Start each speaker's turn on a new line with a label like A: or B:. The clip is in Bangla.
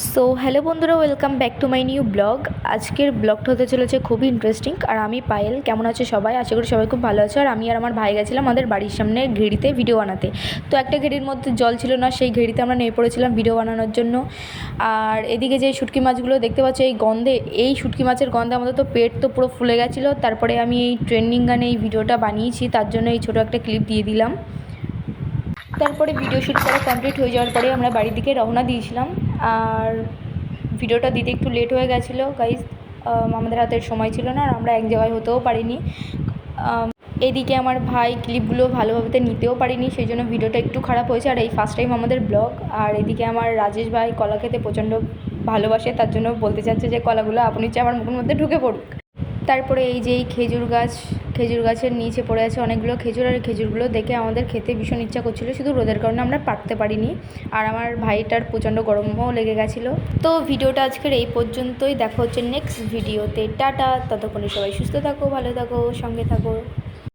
A: সো হ্যালো বন্ধুরা, welcome back to my new blog. আজকের ব্লগটা হতে চলেছে খুবই ইন্টারেস্টিং। আর আমি পায়েল, কেমন আছে সবাই? আশা করি সবাই খুব ভালো আছে। আর আমি আর আমার ভাই গেছিলাম আমাদের বাড়ির সামনে ঘেরিতে ভিডিও বানাতে। তো একটা ঘেরির মধ্যে জল ছিল না, সেই ঘেরিতে আমরা নেমে পড়েছিলাম ভিডিও বানানোর জন্য। আর এদিকে যে শুটকি মাছগুলো দেখতে পাচ্ছি, এই শুটকি মাছের গন্ধে আমাদের তো পেট তো পুরো ফুলে গেছিলো। তারপরে আমি এই ট্রেন্ডিং গানে এই ভিডিওটা বানিয়েছি, তার জন্য এই ছোটো একটা ক্লিপ দিয়ে দিলাম। তারপরে ভিডিও শ্যুট করা কমপ্লিট হয়ে যাওয়ার পরে আমরা বাড়ির দিকে রওনা দিয়েছিলাম। আর ভিডিওটা দিতে একটু লেট হয়ে গেছিলো গাইজ, আমাদের হাতের সময় ছিল না, আর আমরা এক জায়গায় হতেও পারিনি। এদিকে আমার ভাই ক্লিপগুলো ভালোভাবে নিতেও পারিনি, সেই জন্য ভিডিওটা একটু খারাপ হয়েছে। আর এই ফার্স্ট টাইম আমাদের ব্লগ। আর এদিকে আমার রাজেশ ভাই কলা খেতে প্রচণ্ড ভালোবাসে, তার জন্য বলতে চাচ্ছে যে কলাগুলো আপনি চেয়ে আমার মুখের মধ্যে ঢুকে পড়ুক। তারপরে এই যে এই খেজুর গাছের নিচে পড়ে আছে অনেকগুলো খেজুর। আর খেজুরগুলো দেখে আমাদের খেতে ভীষণ ইচ্ছা করছিলো, শুধু রোদের কারণে আমরা পারতে পারিনি। আর আমার ভাইটার প্রচণ্ড গরমও লেগে গেছিলো। তো ভিডিওটা আজকের এই পর্যন্তই, দেখা হচ্ছে নেক্সট ভিডিওতে। টাটা, ততক্ষণে সবাই সুস্থ থাকো, ভালো থাকো, সঙ্গে থাকো।